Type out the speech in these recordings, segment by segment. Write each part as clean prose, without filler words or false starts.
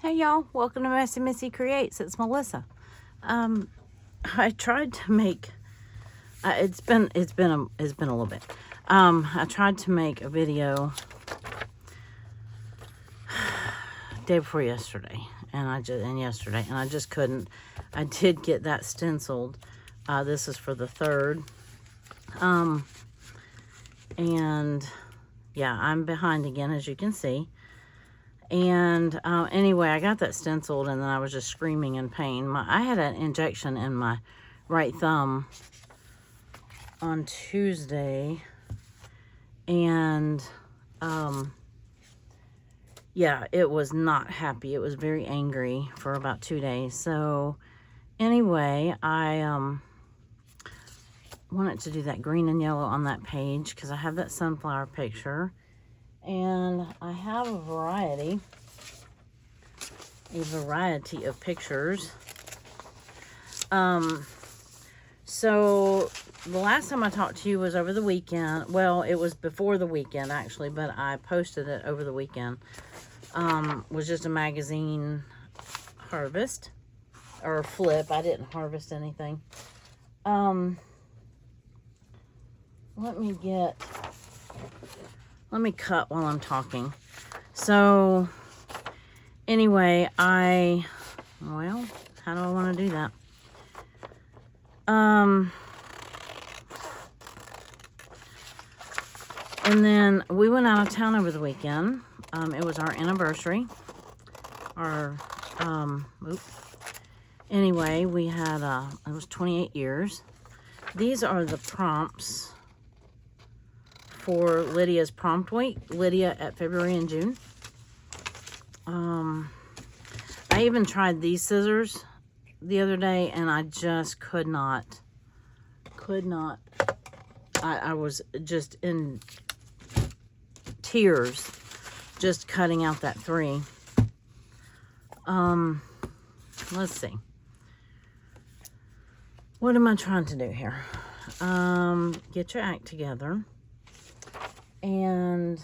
Hey y'all, welcome to Messy Missy Creates. It's Melissa. I tried to make. It's been a little bit. I tried to make a video day before yesterday, and I just couldn't. I did get that stenciled. This is for the 3rd. And yeah, I'm behind again, as you can see. And anyway, I got that stenciled, and then I was just screaming in pain. I had an injection in my right thumb on Tuesday, and yeah, it was not happy. It was very angry for about 2 days. So anyway, I wanted to do that green and yellow on that page because I have that sunflower picture. And I have a variety of pictures. So the last time I talked to you was over the weekend. Well, it was before the weekend actually, but I posted it over the weekend. Was just a magazine harvest or flip. I didn't harvest anything. Let me cut while I'm talking. So, anyway, how do I want to do that? And then we went out of town over the weekend. It was our anniversary. Anyway, we had, it was 28 years. These are the prompts for Lydia's prompt week. Lydia at February and June. I even tried these scissors the other day, and I just could not. I was just in tears just cutting out that 3. Let's see. What am I trying to do here? Get your act together. And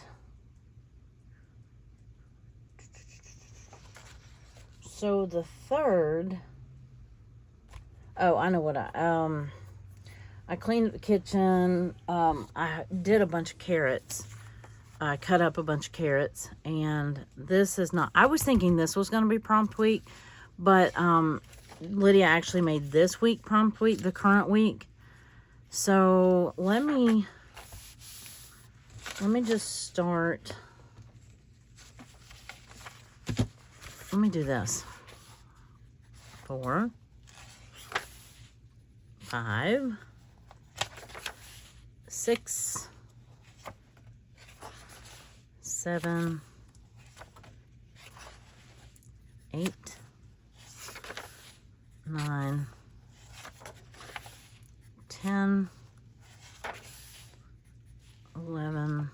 so the 3rd, I know what I cleaned the kitchen. I did a bunch of carrots. I cut up a bunch of carrots, and this is not, I was thinking this was going to be prompt week, but Lydia actually made this week prompt week, the current week. So let me just start. Let me do this. 4, 5, 6, 7, 8, 9, 10, 11,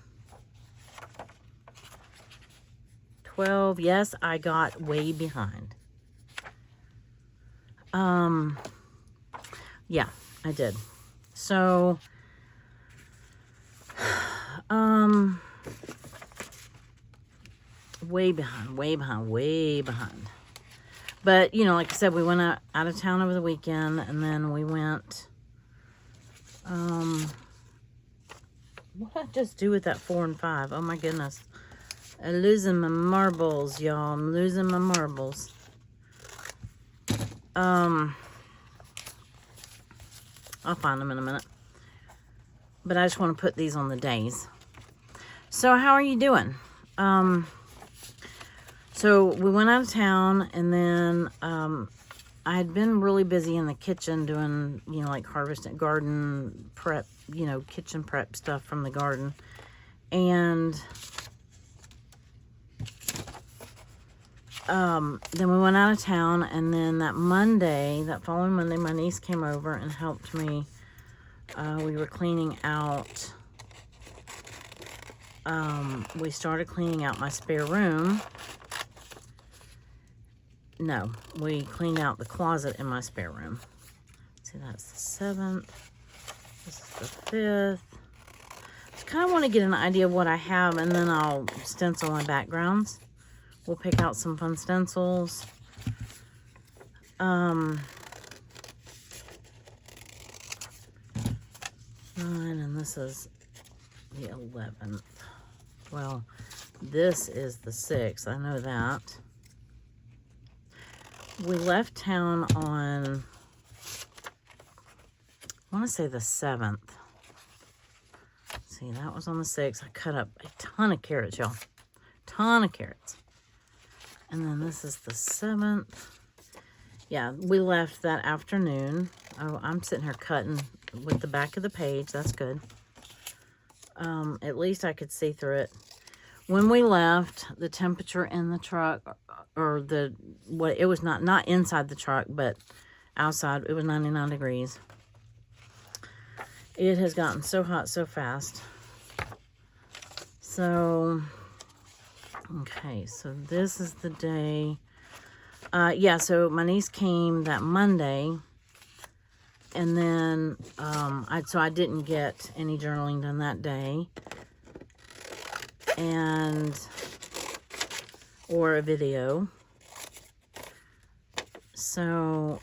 12. Yes, I got way behind. Yeah, I did. So, way behind. But, you know, like I said, we went out of town over the weekend, and then we went, what did I just do with that 4 and 5? Oh my goodness. I'm losing my marbles, y'all. I'm losing my marbles. I'll find them in a minute. But I just want to put these on the days. So how are you doing? So we went out of town, and then I had been really busy in the kitchen doing, you know, like harvesting, garden prep, you know, kitchen prep stuff from the garden. And then we went out of town, and then that following Monday, my niece came over and helped me. We were cleaning out, we started cleaning out my spare room. No, we cleaned out the closet in my spare room. See, that's the 7th. This is the 5th. Just kind of want to get an idea of what I have, and then I'll stencil my backgrounds We'll pick out some fun stencils. And this is the 11th. Well, this is the 6th. I know that. We left town on, I want to say the 7th. See, that was on the 6th. I cut up a ton of carrots, y'all. Ton of carrots. And then this is the 7th. Yeah, we left that afternoon. Oh, I'm sitting here cutting with the back of the page. That's good. At least I could see through it. When we left, the temperature in the truck, or it was not inside the truck, but outside, it was 99 degrees. It has gotten so hot so fast. So, okay, so this is the day. Yeah, so my niece came that Monday, and then so I didn't get any journaling done that day, or a video. So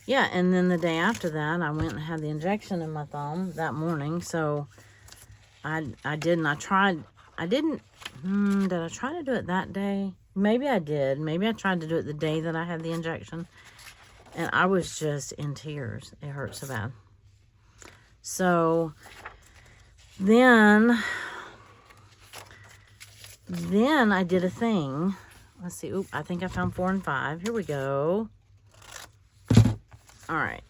yeah, and then the day after that, I went and had the injection in my thumb that morning. So I didn't. Did I try to do it that day? Maybe I did. Maybe I tried to do it the day that I had the injection. And I was just in tears. It hurt so bad. So then I did a thing. Let's see. Oop, I think I found 4 and 5. Here we go. All right.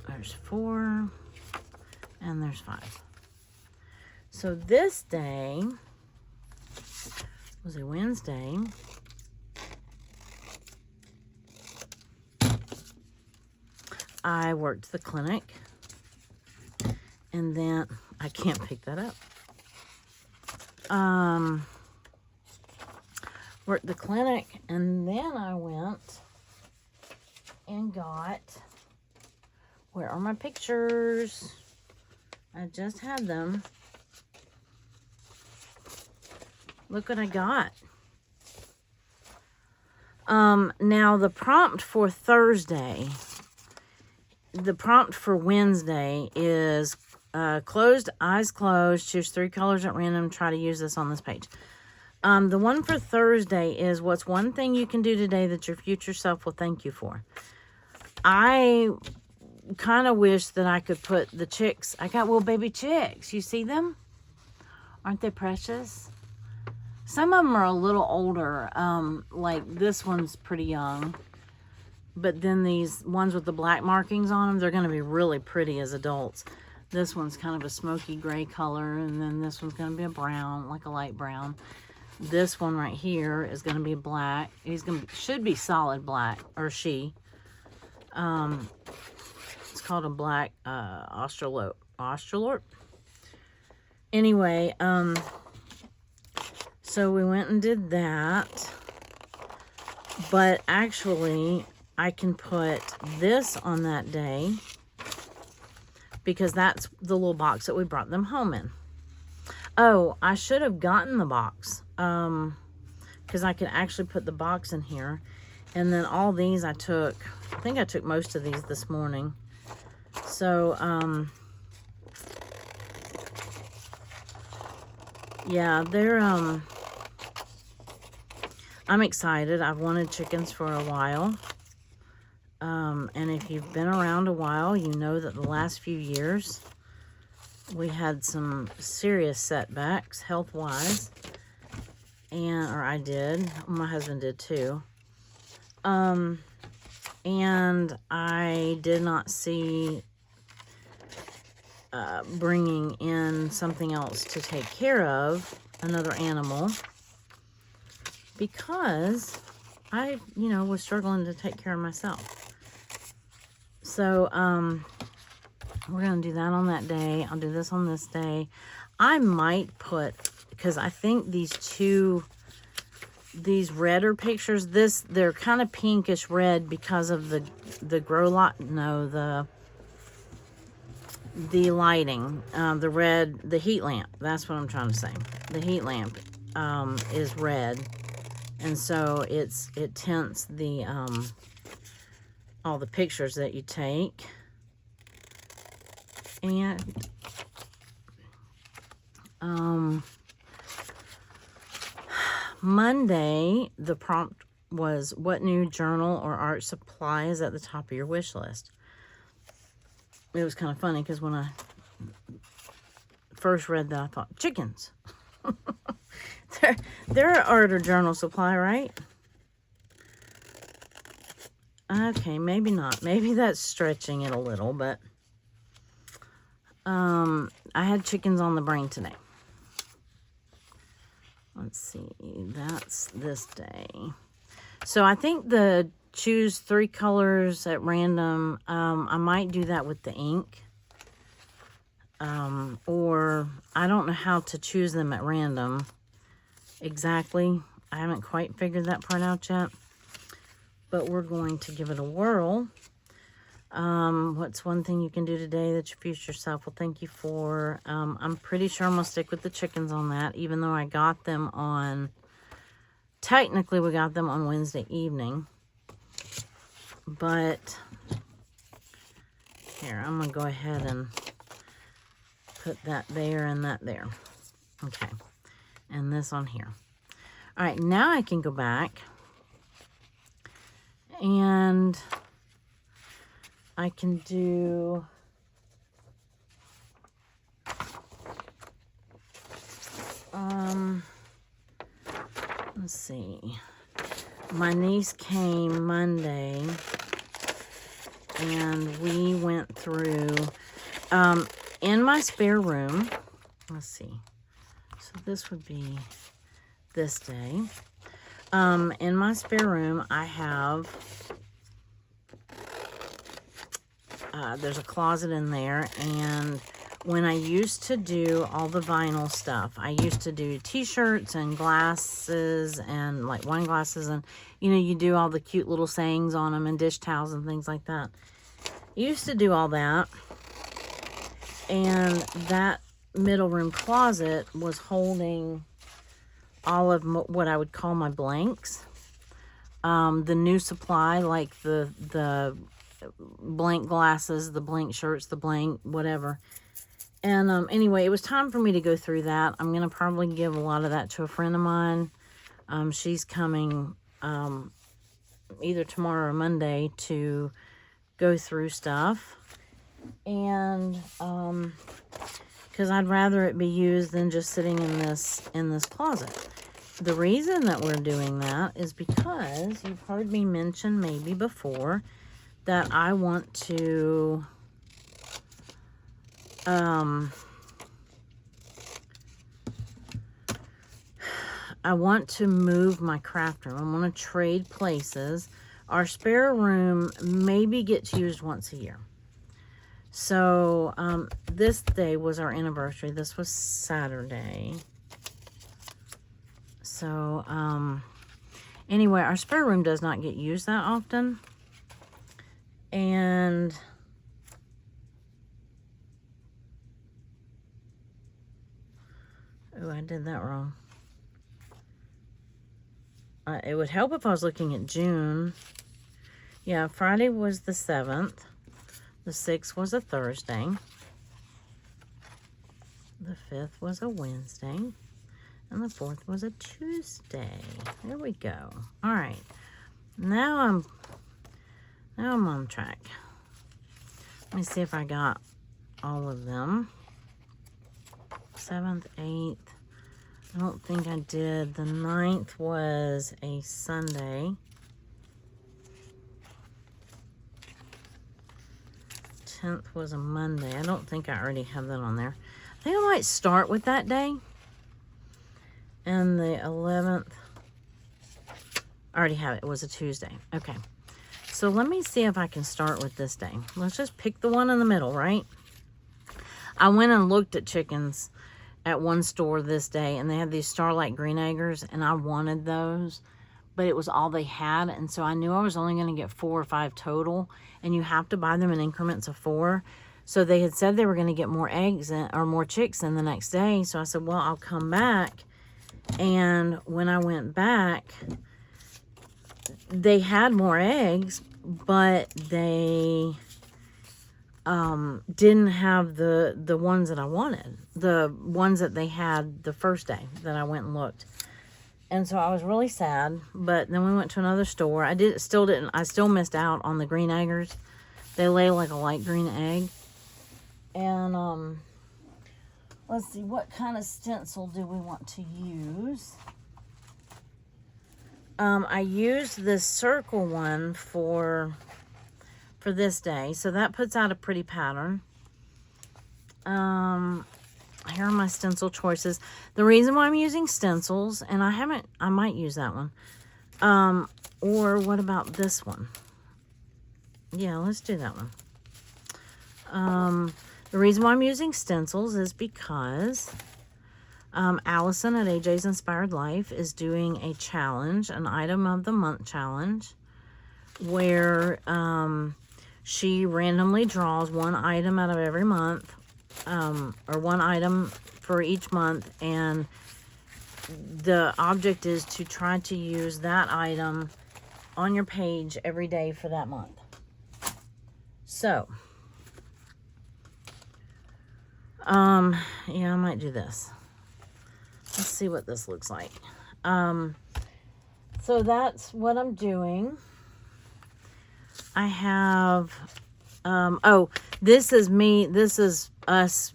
There's 4 and there's 5. So this day was a Wednesday. I worked the clinic, and then I can't pick that up. Worked the clinic, and then I went and got, where are my pictures? I just had them. Look what I got. Now the prompt for Thursday, the prompt for Wednesday is closed, eyes closed, choose 3 colors at random, try to use this on this page. The one for Thursday is, what's one thing you can do today that your future self will thank you for? I kind of wish that I could put the chicks. I got little baby chicks. You see them? Aren't they precious? Some of them are a little older. Like this one's pretty young. But then these ones with the black markings on them, they're going to be really pretty as adults. This one's kind of a smoky gray color. And then this one's going to be a brown, like a light brown. This one right here is going to be black. Should be solid black, or she. It's called a black Australorp. Anyway, so we went and did that. But actually, I can put this on that day because that's the little box that we brought them home in. Oh, I should have gotten the box because I can actually put the box in here. And then all these I think I took most of these this morning. So, yeah, they're, I'm excited. I've wanted chickens for a while. And if you've been around a while, you know that the last few years we had some serious setbacks health-wise. Or I did. My husband did too. And I did not see bringing in something else to take care of, another animal, because I, was struggling to take care of myself. So, we're going to do that on that day. I'll do this on this day. I might put, because I think these redder pictures, they're kind of pinkish red because of the grow light. No, the lighting, the heat lamp. That's what I'm trying to say. The heat lamp is red, and so it tints the all the pictures that you take. And Monday, the prompt was, what new journal or art supply is at the top of your wish list? It was kind of funny because when I first read that, I thought, chickens. they're an art or journal supply, right? Okay, maybe not. Maybe that's stretching it a little, but I had chickens on the brain today. Let's see, that's this day. So I think the choose 3 colors at random, I might do that with the ink. Or I don't know how to choose them at random exactly. I haven't quite figured that part out yet. But we're going to give it a whirl. What's one thing you can do today that your future self will thank you for? I'm pretty sure I'm going to stick with the chickens on that, even though I got them on, technically we got them on Wednesday evening. But, here, I'm going to go ahead and put that there and that there. Okay, and this on here. All right, now I can go back and I can do let's see. My niece came Monday and we went through in my spare room. Let's see. So this would be this day. In my spare room, I have there's a closet in there, and when I used to do all the vinyl stuff, I used to do t-shirts and glasses and like wine glasses, and you know, you do all the cute little sayings on them and dish towels and things like that. I used to do all that, and that middle room closet was holding all of what I would call my blanks. The new supply, like the blank glasses, the blank shirts, the blank whatever. And anyway, it was time for me to go through that. I'm going to probably give a lot of that to a friend of mine. She's coming either tomorrow or Monday to go through stuff. And because I'd rather it be used than just sitting in this closet. The reason that we're doing that is because you've heard me mention maybe before that I want to move my craft room. I want to trade places. Our spare room maybe gets used once a year. So this day was our anniversary. This was Saturday. So anyway, our spare room does not get used that often. And oh, I did that wrong. It would help if I was looking at June. Yeah, Friday was the 7th. The 6th was a Thursday. The 5th was a Wednesday. And the 4th was a Tuesday. There we go. All right. Now I'm on track. Let me see if I got all of them. 7th, 8th. I don't think I did. The 9th was a Sunday. 10th was a Monday. I don't think I already have that on there. I think I might start with that day. And the 11th, I already have it. It was a Tuesday. Okay. So let me see if I can start with this day. Let's just pick the one in the middle, right? I went and looked at chickens at one store this day, and they had these Starlight Green Eggers, and I wanted those, but it was all they had, and so I knew I was only going to get 4 or 5 total, and you have to buy them in increments of 4. So they had said they were going to get more eggs in, or more chicks in the next day. So I said, well, I'll come back. And when I went back, they had more eggs, but they didn't have the ones that I wanted. The ones that they had the first day that I went and looked. And so I was really sad, but then we went to another store. I still missed out on the green eggers. They lay like a light green egg. And, let's see, what kind of stencil do we want to use? I used this circle one for this day. So that puts out a pretty pattern. Here are my stencil choices. The reason why I'm using stencils, and I might use that one. Or what about this one? Yeah, let's do that one. The reason why I'm using stencils is because Allison at AJ's Inspired Life is doing a challenge, an item of the month challenge, where she randomly draws one item out of every month, or one item for each month, and the object is to try to use that item on your page every day for that month. So, yeah, I might do this. Let's see what this looks like. So that's what I'm doing. I have, oh, this is us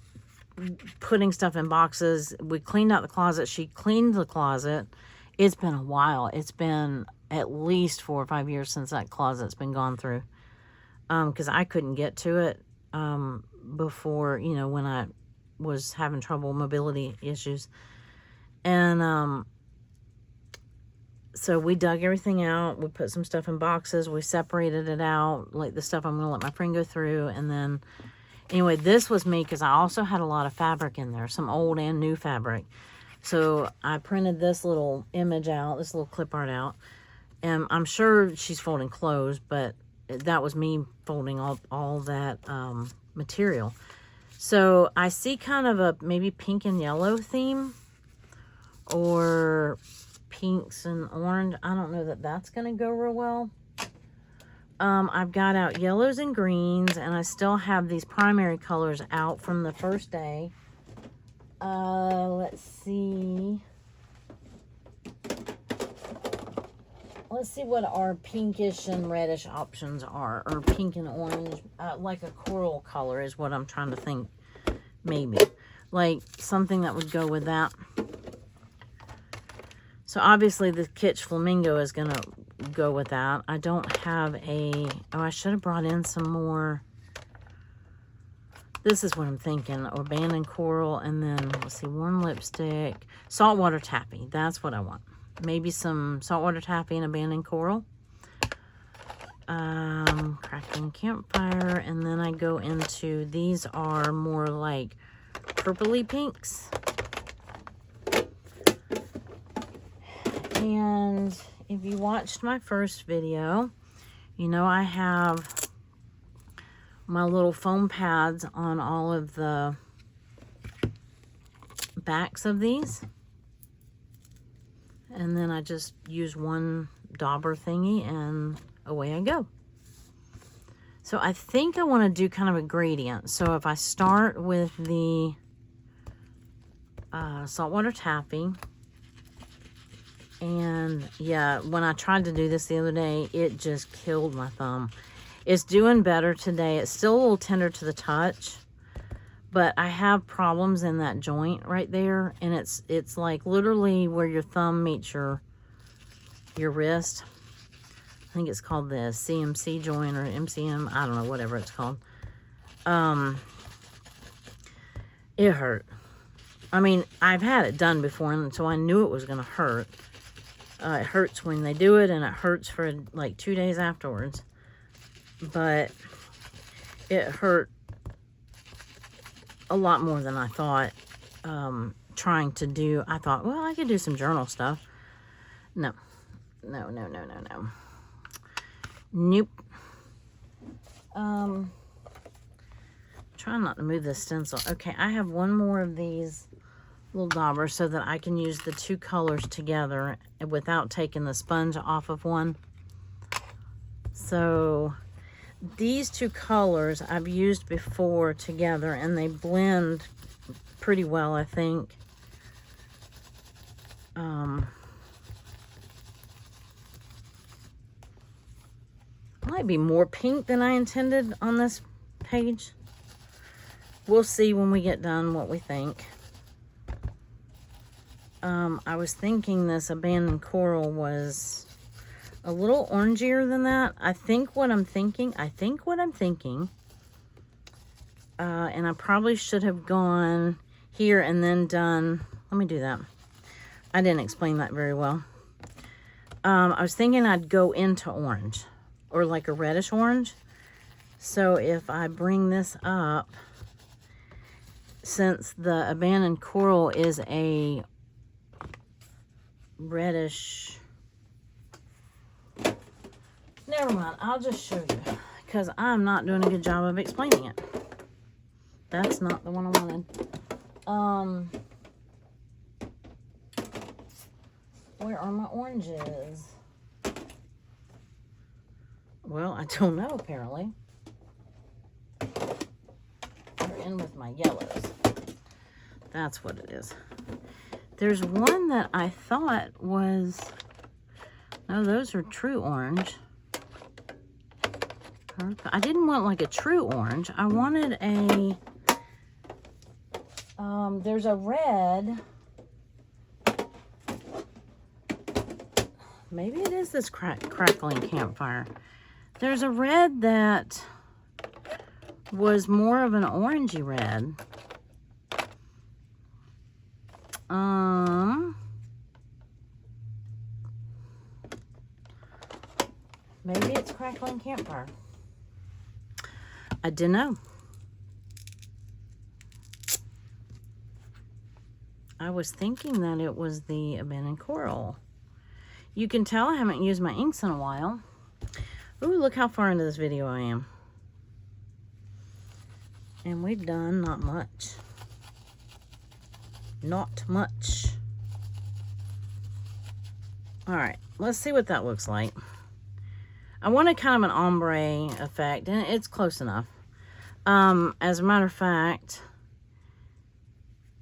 putting stuff in boxes. We cleaned out the closet. She cleaned the closet. It's been a while. It's been at least 4 or 5 years since that closet's been gone through. Because I couldn't get to it, before, you know, when I was having trouble, mobility issues. And, so we dug everything out. We put some stuff in boxes. We separated it out, like the stuff I'm going to let my friend go through. And then, anyway, this was me because I also had a lot of fabric in there, some old and new fabric. So I printed this little image out, this little clip art out. And I'm sure she's folding clothes, but that was me folding all that material. So I see kind of a maybe pink and yellow theme, or pinks and orange. I don't know that that's going to go real well. I've got out yellows and greens, and I still have these primary colors out from the first day. Let's see. Let's see what our pinkish and reddish options are, or pink and orange. Like a coral color is what I'm trying to think, maybe. Like something that would go with that. So obviously the Kitsch Flamingo is going to go with that. I don't have a... Oh, I should have brought in some more. This is what I'm thinking. Abandoned coral, and then, let's see, warm lipstick. Saltwater taffy. That's what I want. Maybe some saltwater taffy and abandoned coral. Crackling campfire. And then I go into... These are more like purpley pinks. And if you watched my first video, you know I have my little foam pads on all of the backs of these. And then I just use one dauber thingy and away I go. So I think I want to do kind of a gradient. So if I start with the saltwater taffy, and yeah, when I tried to do this the other day, it just killed my thumb. It's doing better today. It's still a little tender to the touch, but I have problems in that joint right there. And it's like literally where your thumb meets your wrist. I think it's called the CMC joint or MCM. I don't know, whatever it's called. It hurt. I mean, I've had it done before, and so I knew it was going to hurt. It hurts when they do it, and it hurts for like 2 days afterwards. But it hurt a lot more than I thought. Trying to do, I thought, well, I could do some journal stuff. No. Nope. trying not to move this stencil. Okay, I have one more of these little daubers so that I can use the two colors together without taking the sponge off of one. So these two colors I've used before together, and they blend pretty well, I think. Might be more pink than I intended on this page. We'll see when we get done what we think. I was thinking this abandoned coral was a little orangier than that. I think what I'm thinking, and I probably should have gone here and then done, let me do that. I didn't explain that very well. I was thinking I'd go into orange, or like a reddish orange. So if I bring this up, since the abandoned coral is a reddish, never mind, I'll just show you, because I'm not doing a good job of explaining it. That's not the one I wanted. Where are my oranges? Well, I don't know, apparently. They're in with my yellows. That's what it is. There's one that I thought was, no, those are true orange. I didn't want like a true orange. I wanted a, there's a red. Maybe it is this crackling campfire. There's a red that was more of an orangey red. Maybe it's crackling campfire. I don't know. I was thinking that it was the abandoned coral. You can tell I haven't used my inks in a while. Ooh, look how far into this video I am. And we've done not much. Not much. All right, let's see what that looks like. I wanted kind of an ombre effect, and it's close enough. As a matter of fact,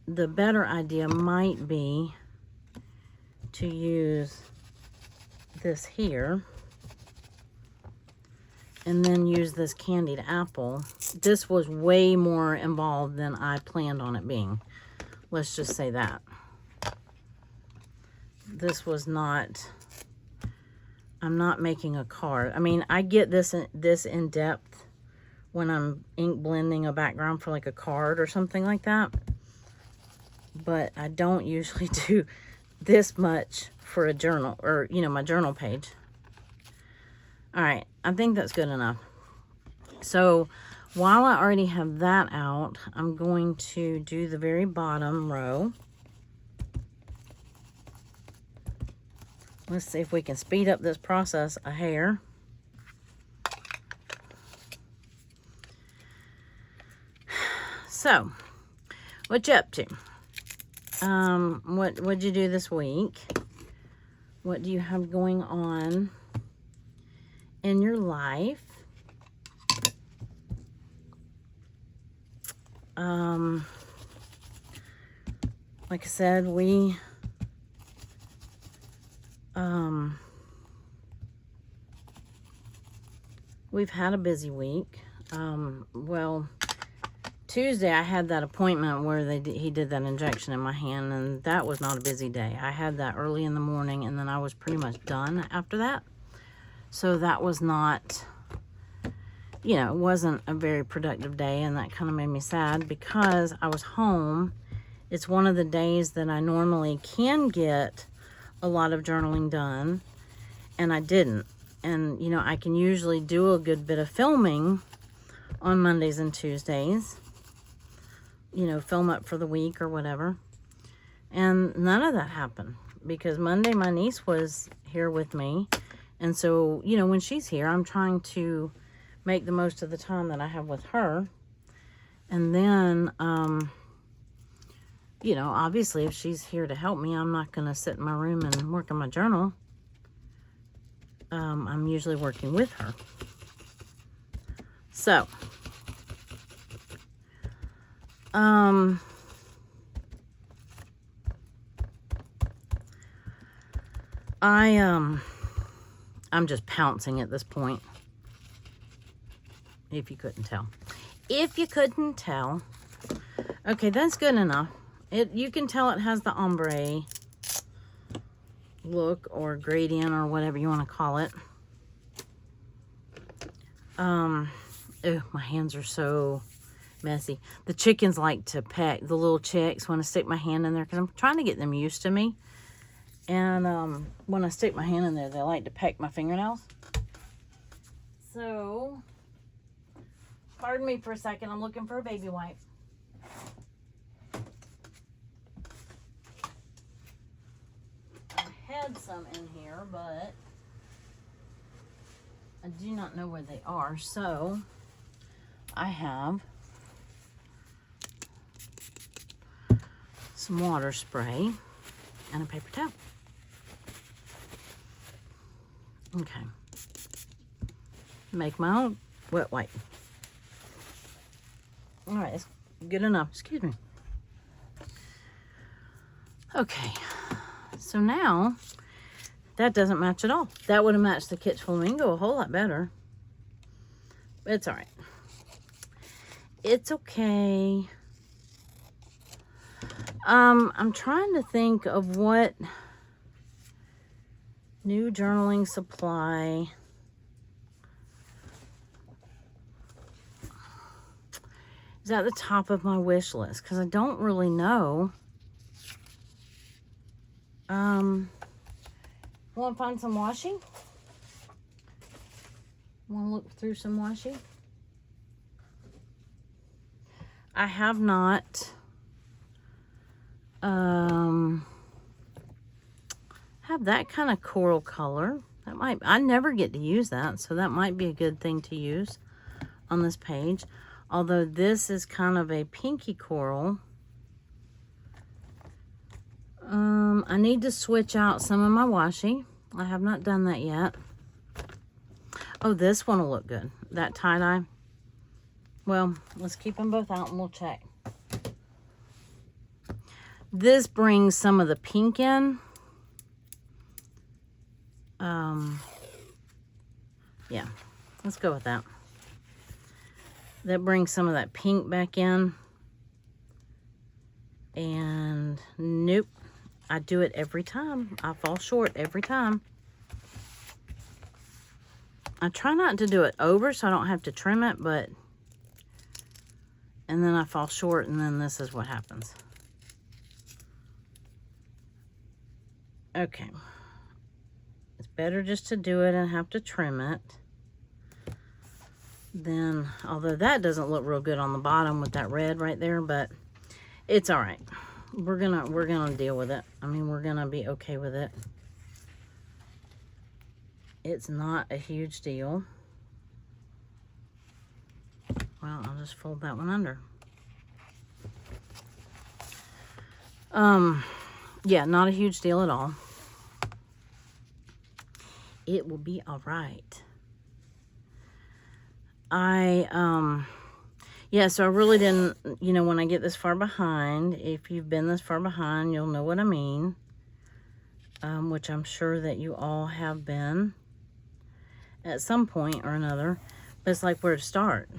the better idea might be to use this here and then use this candied apple. This was way more involved than I planned on it being. Let's just say that. This was not, I'm not making a card. I mean, I get this in depth when I'm ink blending a background for like a card or something like that. But I don't usually do this much for a journal, or, you know, my journal page. All right, I think that's good enough. So while I already have that out, I'm going to do the very bottom row. Let's see if we can speed up this process a hair. So, what you up to? What'd you do this week? What do you have going on in your life? Like I said, we've had a busy week. Well, Tuesday I had that appointment where he did that injection in my hand, and that was not a busy day. I had that early in the morning, and then I was pretty much done after that. So that was not, you know, it wasn't a very productive day, and that kind of made me sad because I was home. It's one of the days that I normally can get a lot of journaling done, and I didn't. And, you know, I can usually do a good bit of filming on Mondays and Tuesdays. You know, film up for the week or whatever. And none of that happened because Monday my niece was here with me. And so, you know, when she's here, I'm trying to make the most of the time that I have with her. And then, you know, obviously if she's here to help me, I'm not going to sit in my room and work on my journal. I'm usually working with her. So, I'm just pouncing at this point. If you couldn't tell. If you couldn't tell. Okay, that's good enough. You can tell it has the ombre look or gradient or whatever you want to call it. Oh, my hands are so messy. The chickens like to peck. The little chicks want to stick my hand in there because I'm trying to get them used to me. And when I stick my hand in there, they like to peck my fingernails. So, pardon me for a second. I'm looking for a baby wipe. I had some in here, but I do not know where they are. So, I have some water spray and a paper towel. Okay. Make my own wet wipe. All right, it's good enough. Excuse me. Okay. So now, that doesn't match at all. That would have matched the Kitsch Flamingo a whole lot better. But it's all right. It's okay. I'm trying to think of what new journaling supply is at the top of my wish list because I don't really know. Want to find some washi? Want to look through some washi? I have not have that kind of coral color. That might, I never get to use that, so that might be a good thing to use on this page. Although this is kind of a pinky coral. I need to switch out some of my washi. I have not done that yet. Oh, this one will look good. That tie-dye. Well, let's keep them both out and we'll check. This brings some of the pink in. Yeah, let's go with that. That brings some of that pink back in. And nope, I do it every time. I fall short every time. I try not to do it over so I don't have to trim it, but and then I fall short and then this is what happens. Okay. It's better just to do it and have to trim it. Then, although that doesn't look real good on the bottom with that red right there, but it's all right. We're gonna deal with it. I mean, we're gonna be okay with it. It's not a huge deal. Well, I'll just fold that one under. Yeah, not a huge deal at all. It will be all right. Yeah, so I really didn't, you know, when I get this far behind, if you've been this far behind, you'll know what I mean. Which I'm sure that you all have been at some point or another. But it's like where to start.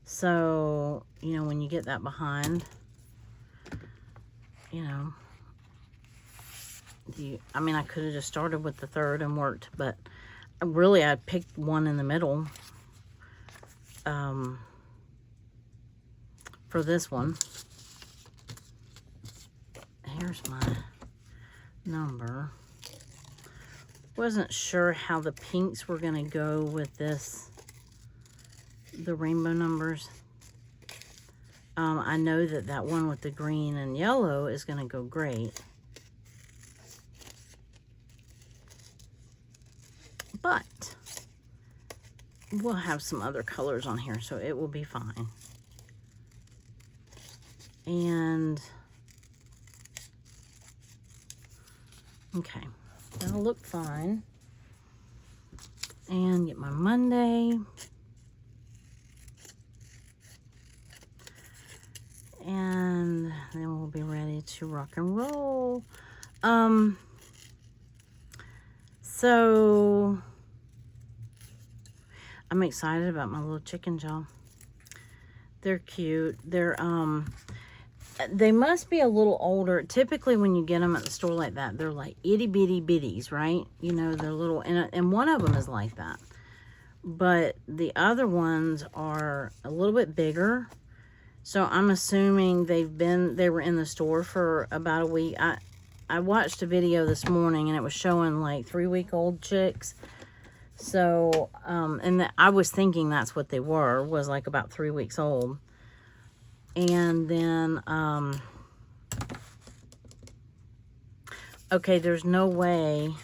So, you know, when you get that behind, you know, I mean, I could have just started with the third and worked, but really I picked one in the middle for this one. Here's my number. Wasn't sure how the pinks were going to go with this, the rainbow numbers. I know that that one with the green and yellow is going to go great. But we'll have some other colors on here, so it will be fine. And okay, that'll look fine. And get my Monday. And then we'll be ready to rock and roll. So I'm excited about my little chickens, y'all. They're cute. They must be a little older. Typically when you get them at the store like that, they're like itty bitty bitties, right? You know, they're little, and one of them is like that. But the other ones are a little bit bigger. So I'm assuming they were in the store for about a week. I watched a video this morning and it was showing like 3-week-old chicks. So, I was thinking that's what they were, was like about 3 weeks old. And then, okay, there's no way.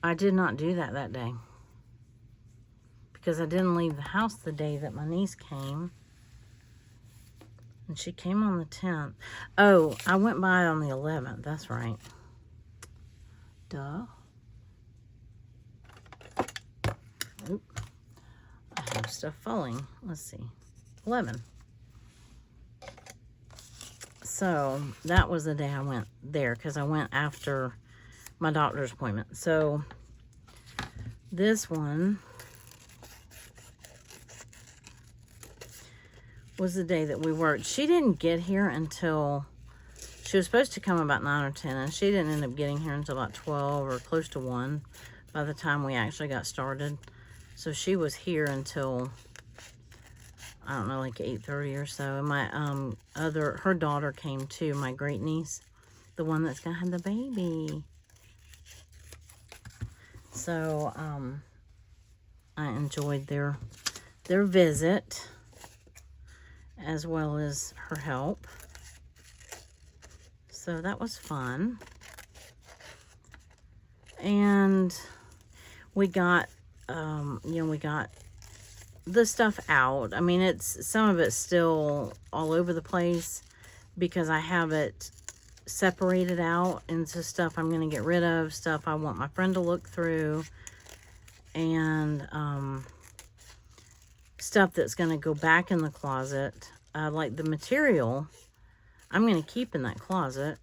I did not do that day. Because I didn't leave the house the day that my niece came. And she came on the 10th. Oh, I went by on the 11th. That's right. Duh. Oop. I have stuff falling. Let's see. 11. So, that was the day I went there. Because I went after my doctor's appointment. So, this one was the day that we worked. She didn't get here until, she was supposed to come about 9 or 10, and she didn't end up getting here until about 12 or close to 1 by the time we actually got started. So she was here until, I don't know, like 8:30 or so. And my her daughter came too, my great niece, the one that's gonna have the baby. So I enjoyed their visit, as well as her help. So that was fun. And we got, we got the stuff out. I mean, some of it's still all over the place because I have it separated out into stuff I'm going to get rid of, stuff I want my friend to look through, and stuff that's going to go back in the closet. Like the material, I'm going to keep in that closet.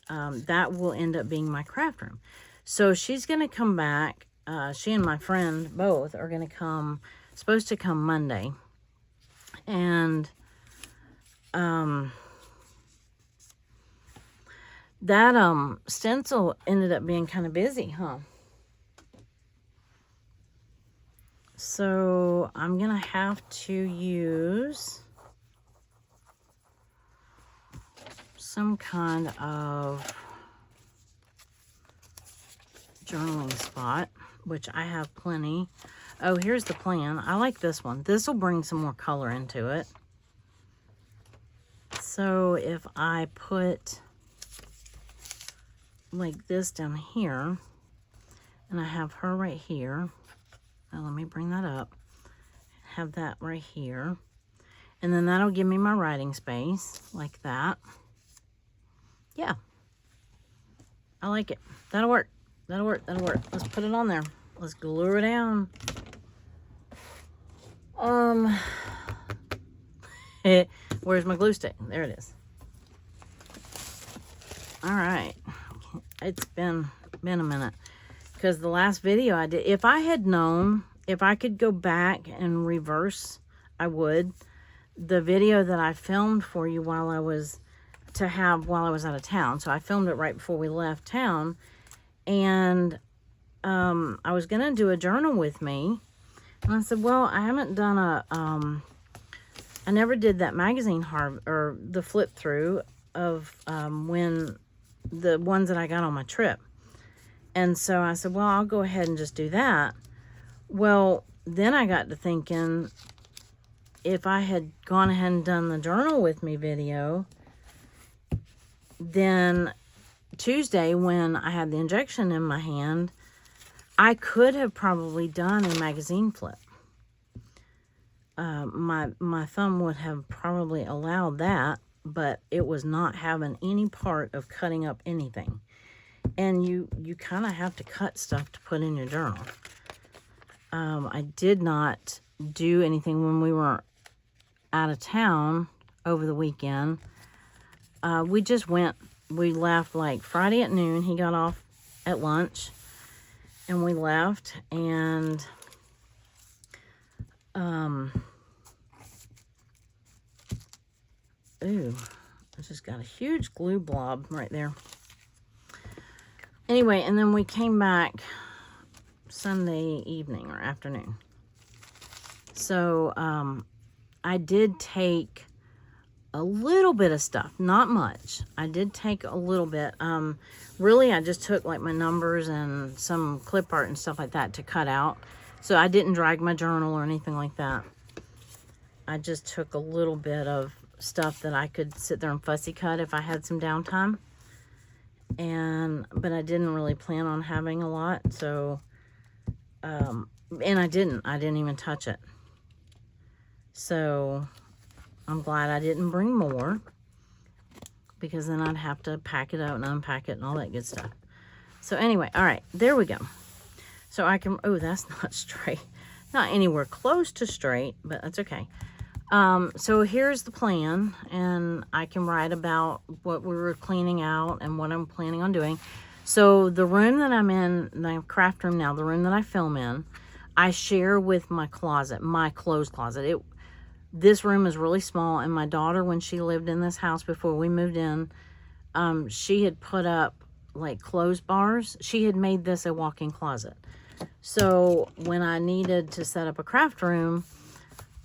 That will end up being my craft room. So she's going to come back. She and my friend both are going to come, supposed to come Monday. And that stencil ended up being kind of busy, huh? So I'm going to have to use some kind of journaling spot, which I have plenty. Oh, here's the plan. I like this one. This will bring some more color into it. So if I put like this down here, and I have her right here. Now let me bring that up. Have that right here. And then that'll give me my writing space, like that. Yeah. I like it. That'll work. That'll work. That'll work. Let's put it on there. Let's glue her down. Where's my glue stick? There it is. All right. It's been a minute. Because the last video I did, if I had known, if I could go back and reverse, I would. The video that I filmed for you while I was out of town. So I filmed it right before we left town. And I was going to do a journal with me. And I said, well, I haven't done I never did that magazine or the flip through of when the ones that I got on my trip. And so I said, well, I'll go ahead and just do that. Well, then I got to thinking, if I had gone ahead and done the journal with me video, then Tuesday when I had the injection in my hand, I could have probably done a magazine flip. my thumb would have probably allowed that, but it was not having any part of cutting up anything. And you kind of have to cut stuff to put in your journal. I did not do anything when we were out of town over the weekend. We left like Friday at noon. He got off at lunch and we left, and ooh, I just got a huge glue blob right there. Anyway, and then we came back Sunday evening or afternoon. So I did take a little bit of stuff, not much. I did take a little bit. Really, I just took like my numbers and some clip art and stuff like that to cut out. So I didn't drag my journal or anything like that. I just took a little bit of stuff that I could sit there and fussy cut if I had some downtime. But I didn't really plan on having a lot. So, and I didn't even touch it. So I'm glad I didn't bring more, because then I'd have to pack it out and unpack it and all that good stuff. So anyway, all right, there we go. So I can, oh, that's not straight. Not anywhere close to straight, but that's okay. So here's the plan, and I can write about what we were cleaning out and what I'm planning on doing. So the room that I'm in, my craft room now, the room that I film in, I share with my closet, my clothes closet. This room is really small, and my daughter, when she lived in this house before we moved in, she had put up like clothes bars. She had made this a walk-in closet. So when I needed to set up a craft room,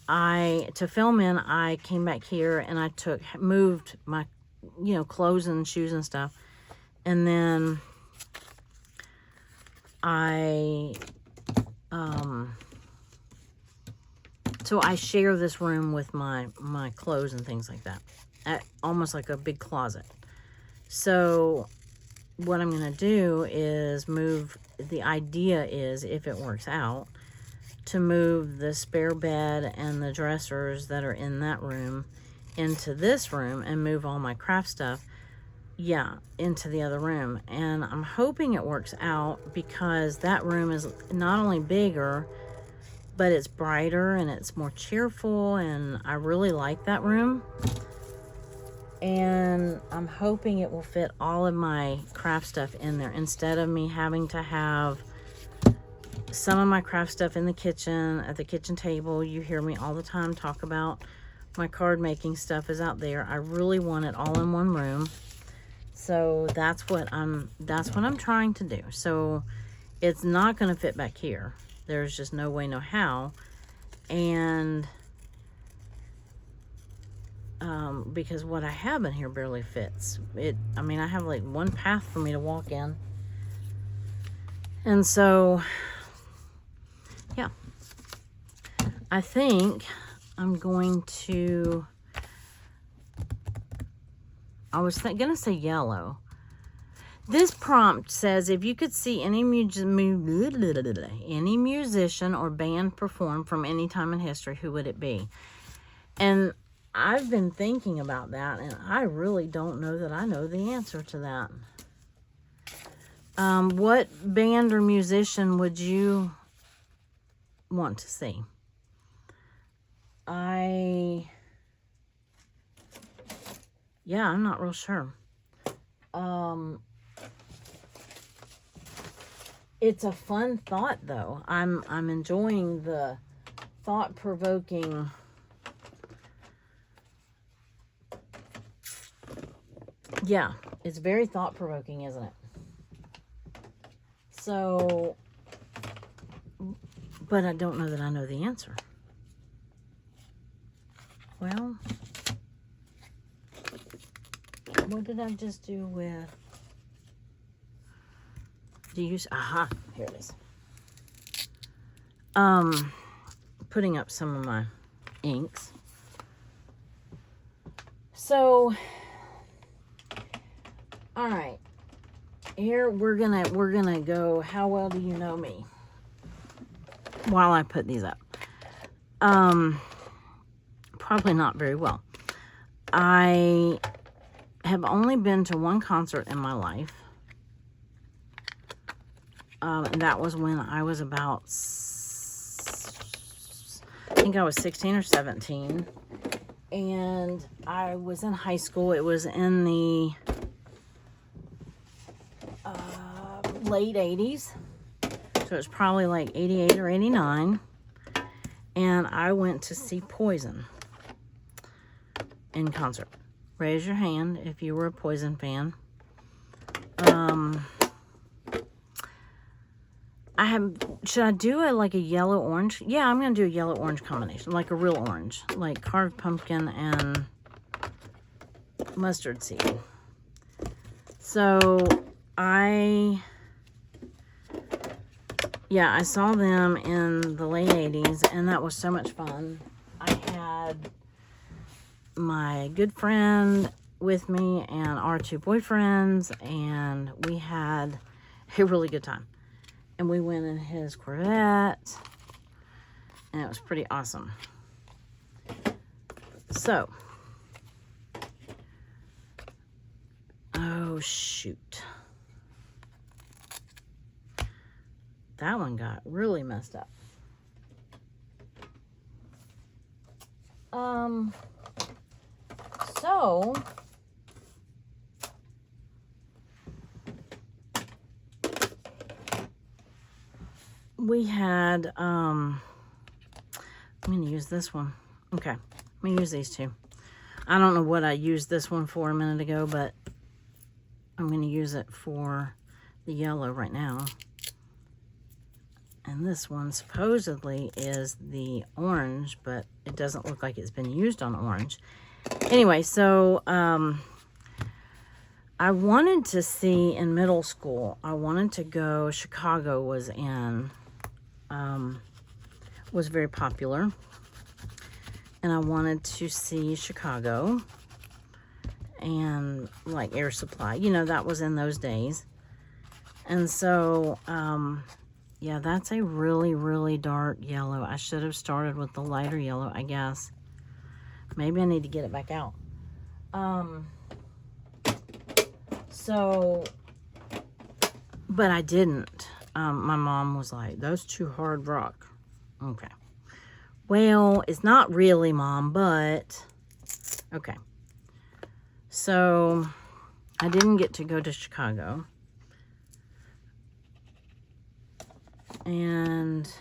to film in, I came back here and I moved my, clothes and shoes and stuff. And then so I share this room with my clothes and things like that, almost like a big closet. So what I'm going to do is the idea is, if it works out, to move the spare bed and the dressers that are in that room into this room and move all my craft stuff, into the other room. And I'm hoping it works out, because that room is not only bigger, but it's brighter and it's more cheerful, and I really like that room. And I'm hoping it will fit all of my craft stuff in there, instead of me having to have some of my craft stuff in the kitchen, at the kitchen table. You hear me all the time talk about my card making stuff is out there. I really want it all in one room. So that's what I'm trying to do. So it's not going to fit back here. There's just no way, no how. And because what I have in here barely fits. I have like one path for me to walk in. And so, yeah. I think I'm going to, I was gonna say yellow. This prompt says, if you could see any musician or band perform from any time in history, who would it be? And I've been thinking about that, and I really don't know that I know the answer to that. What band or musician would you want to see? I'm not real sure. It's a fun thought, though. I'm enjoying the thought-provoking. Yeah, it's very thought-provoking, isn't it? So, but I don't know that I know the answer. Well, what did I just do with... Aha, here it is. Putting up some of my inks. So, all right. Here we're gonna go, how well do you know me? While I put these up. probably not very well. I have only been to one concert in my life. And that was when I was about, I think I was 16 or 17. And I was in high school. It was in the late 80s. So it was probably like 88 or 89. And I went to see Poison in concert. Raise your hand if you were a Poison fan. Should I do like a yellow-orange? Yeah, I'm going to do a yellow-orange combination. Like a real orange. Like carved pumpkin and mustard seed. So, I saw them in the late 80s, and that was so much fun. I had my good friend with me and our two boyfriends, and we had a really good time. And we went in his Corvette, and it was pretty awesome. So, oh shoot. That one got really messed up. So we had, I'm going to use this one. Okay, I'm going to use these two. I don't know what I used this one for a minute ago, but I'm going to use it for the yellow right now. And this one supposedly is the orange, but it doesn't look like it's been used on orange. Anyway, so I wanted to see in middle school, I wanted to go, Chicago was was very popular. And I wanted to see Chicago and like Air Supply. You know, that was in those days. And so, yeah, that's a really, really dark yellow. I should have started with the lighter yellow, I guess. Maybe I need to get it back out. So, but I didn't. My mom was like, that's too hard rock. Okay. Well, it's not really, Mom, but okay. So, I didn't get to go to Chicago. And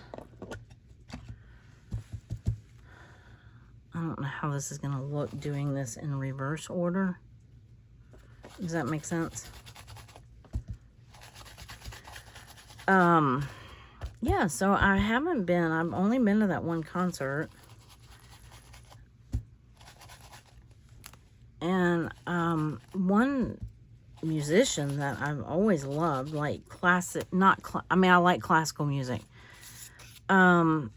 I don't know how this is going to look doing this in reverse order. Does that make sense? Yeah, so I've only been to that one concert. And one musician that I've always loved, like classic, I like classical music. One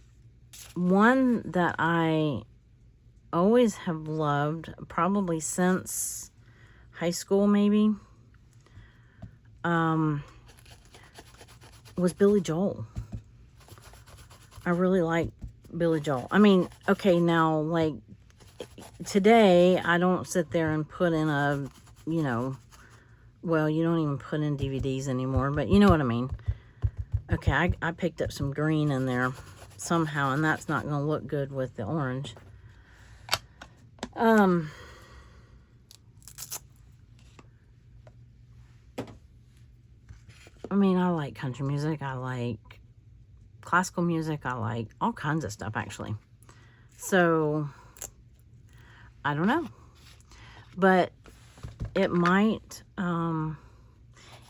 that I always have loved, probably since high school maybe, was Billy Joel. I really like Billy Joel. I mean, okay, now, like, today, I don't sit there and put in a, you know, well, you don't even put in DVDs anymore, but you know what I mean. Okay, I picked up some green in there somehow, and that's not going to look good with the orange. I mean, I like country music. I like classical music. I like all kinds of stuff, actually. So, I don't know. But it might,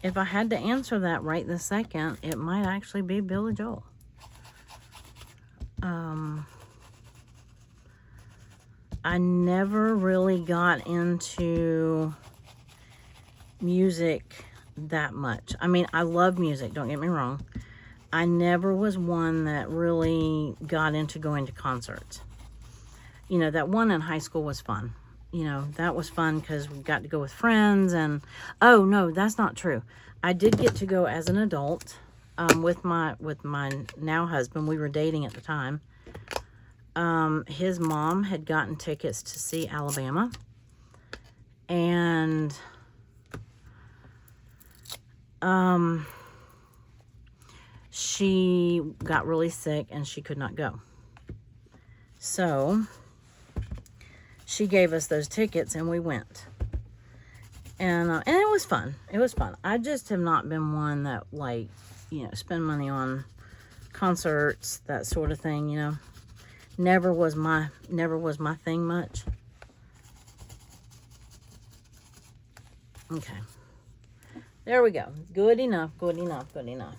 if I had to answer that right this second, it might actually be Billy Joel. I never really got into music that much. I mean, I love music, don't get me wrong. I never was one that really got into going to concerts. You know, that one in high school was fun. You know, that was fun because we got to go with friends and, oh, no, that's not true. I did get to go as an adult with my now husband. We were dating at the time. his mom had gotten tickets to see Alabama. And she got really sick and she could not go. So she gave us those tickets and we went. And it was fun. It was fun. I just have not been one that, like, you know, spend money on concerts, that sort of thing, you know. Never was my thing much. Okay. There we go. Good enough, good enough, good enough.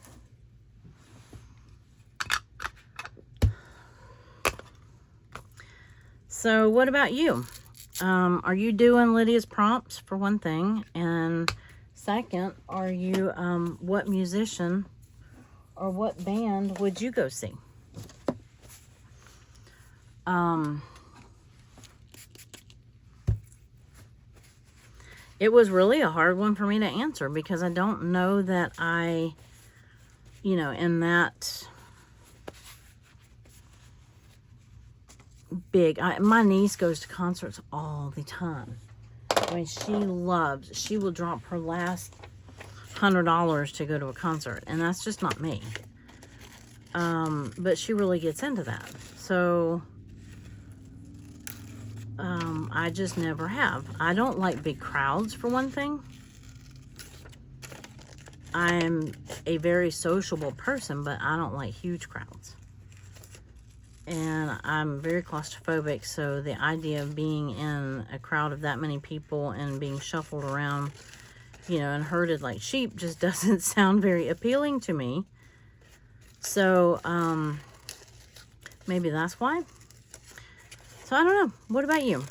So what about you? Are you doing Lydia's prompts, for one thing? And second, are you, what musician or what band would you go see? It was really a hard one for me to answer because I don't know that I, you know, in that big. My niece goes to concerts all the time. I mean, she will drop her last $100 to go to a concert, and that's just not me. But she really gets into that. So, I just never have. I don't like big crowds, for one thing. I'm a very sociable person, but I don't like huge crowds. And I'm very claustrophobic, so the idea of being in a crowd of that many people and being shuffled around, you know, and herded like sheep just doesn't sound very appealing to me. So, maybe that's why. So, I don't know. What about you?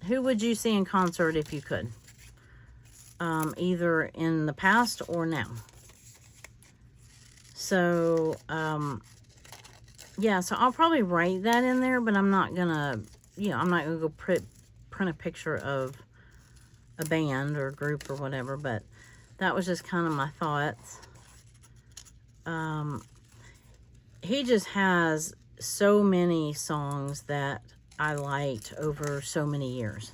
Who would you see in concert if you could? Either in the past or now. So, yeah, so I'll probably write that in there, but I'm not gonna, you know, I'm not gonna go print a picture of a band or a group or whatever, but that was just kind of my thoughts. He just has so many songs that I liked over so many years.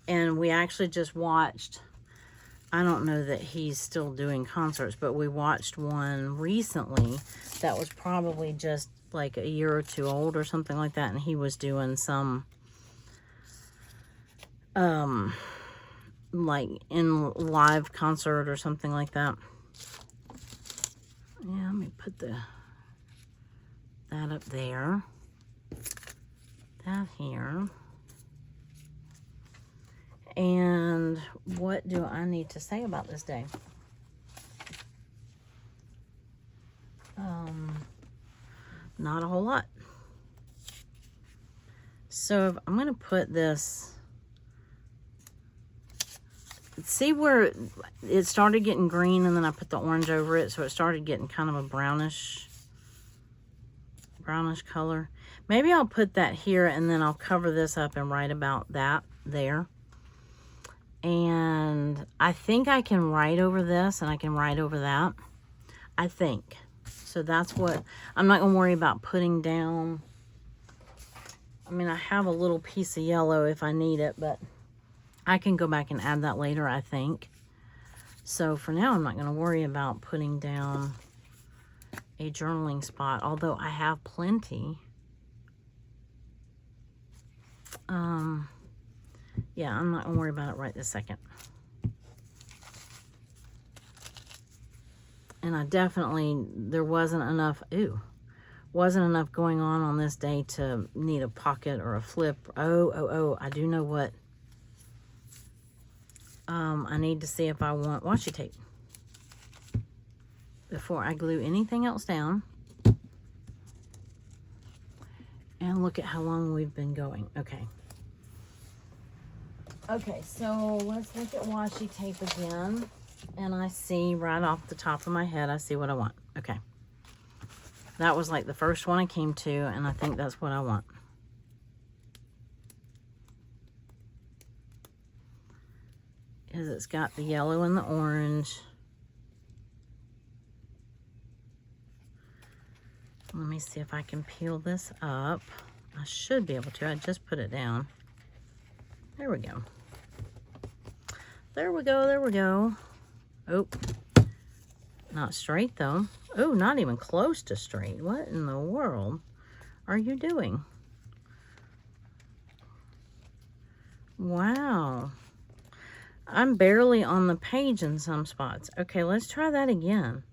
And we actually just watched, I don't know that he's still doing concerts, but we watched one recently that was probably just like a year or two old or something like that, and he was doing some like in live concert or something like that. Yeah, let me put that up there, that here. And what do I need to say about this day? Not a whole lot. So I'm going to put this, see where it started getting green and then I put the orange over it, so it started getting kind of a brownish color. Maybe I'll put that here and then I'll cover this up and write about that there. And I think I can write over this and I can write over that. I think. So that's what, I'm not going to worry about putting down. I mean, I have a little piece of yellow if I need it, but I can go back and add that later, I think. So for now, I'm not going to worry about putting down a journaling spot, although I have plenty. Yeah, I'm not going to worry about it right this second. And I definitely, there wasn't enough going on this day to need a pocket or a flip. Oh, I do know what. I need to see if I want washi tape before I glue anything else down. And look at how long we've been going. Okay, so let's look at washi tape again. And I see right off the top of my head, I see what I want. Okay. That was like the first one I came to, and I think that's what I want. Is it's got the yellow and the orange. Let me see if I can peel this up. I should be able to. I just put it down. There we go. There we go, there we go. Oh, not straight though. Oh, not even close to straight. What in the world are you doing? Wow. I'm barely on the page in some spots. Okay, let's try that again.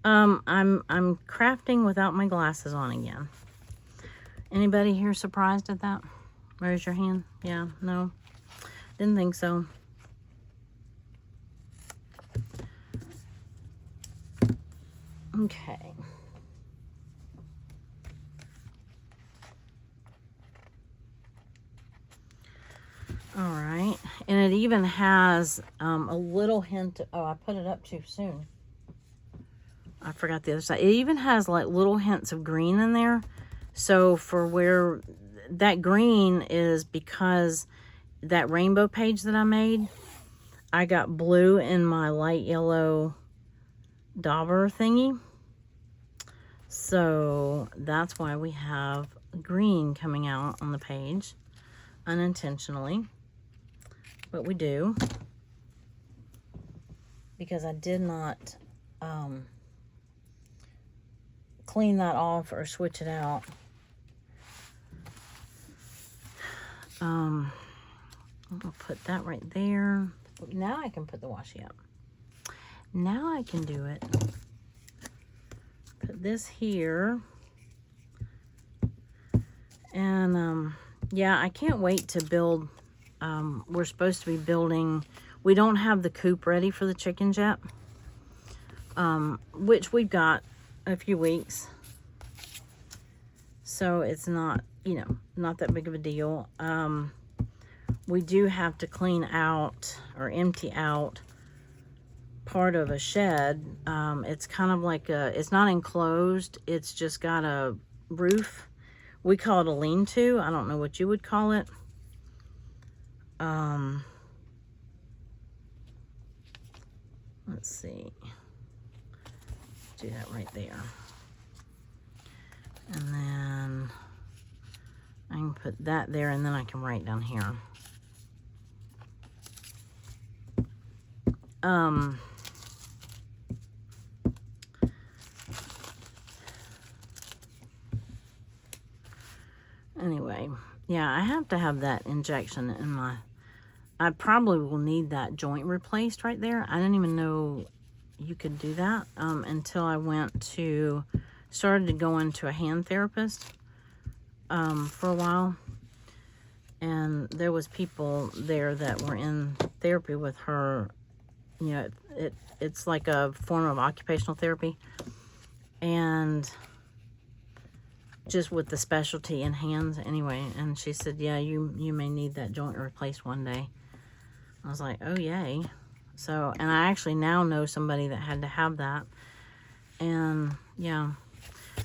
I'm crafting without my glasses on again. Anybody here surprised at that? Raise your hand. Yeah, no. Didn't think so. Okay. All right. And it even has a little hint. Oh, I put it up too soon. I forgot the other side. It even has like little hints of green in there. So for where that green is, because that rainbow page that I made, I got blue in my light yellow dauber thingy. So that's why we have green coming out on the page unintentionally. But we do. Because I did not clean that off or switch it out. I'll put that right there. Now I can put the washi up. Now I can do it. Put this here. And yeah, I can't wait to build. We're supposed to be building. We don't have the coop ready for the chickens yet. Which we've got a few weeks. So it's not, you know, not that big of a deal. We do have to clean out or empty out part of a shed. It's kind of like it's not enclosed. It's just got a roof. We call it a lean-to. I don't know what you would call it. Let's see. Do that right there. And then I can put that there, and then I can write down here. Anyway, yeah, I have to have that injection in my... I probably will need that joint replaced right there. I didn't even know you could do that until I started to go into a hand therapist for a while. And there was people there that were in therapy with her. You know, it's like a form of occupational therapy. And just with the specialty in hands anyway. And she said, yeah, you may need that joint replaced one day. I was like, oh, yay. So, and I actually now know somebody that had to have that. And, yeah.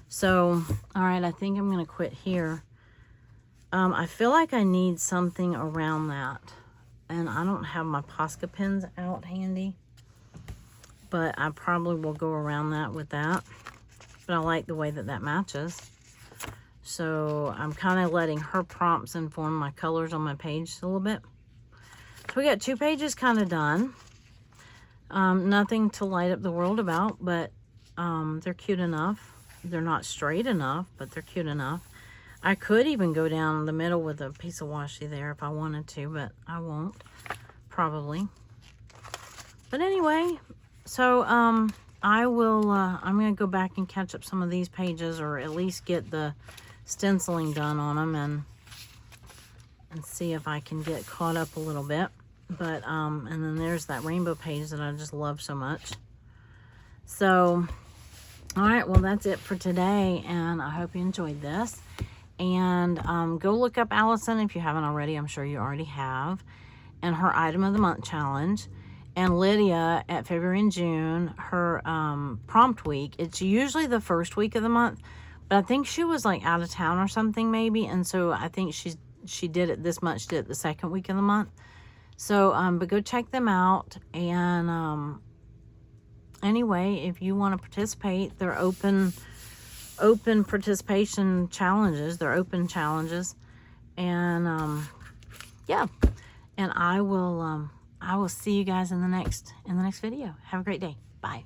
So, all right, I think I'm going to quit here. I feel like I need something around that. And I don't have my Posca pins out handy. But I probably will go around that with that. But I like the way that that matches. So, I'm kind of letting her prompts inform my colors on my page a little bit. So we got 2 pages kind of done. Nothing to light up the world about, but they're cute enough. They're not straight enough, but they're cute enough. I could even go down the middle with a piece of washi there if I wanted to, but I won't, probably. But anyway, so I will, I'm going to go back and catch up some of these pages, or at least get the stenciling done on them and see if I can get caught up a little bit. But, and then there's that rainbow page that I just love so much. So, all right, well, that's it for today, and I hope you enjoyed this. And go look up Allison if you haven't already. I'm sure you already have. And her Item of the Month challenge. And Lydia at February and June, her prompt week. It's usually the first week of the month, but I think she was like out of town or something maybe. And so I think she did it this month. She did it the second week of the month. So, but go check them out. And anyway, if you want to participate, they're open open participation challenges. They're open challenges. And yeah, and I will see you guys in the next video. Have a great day. Bye.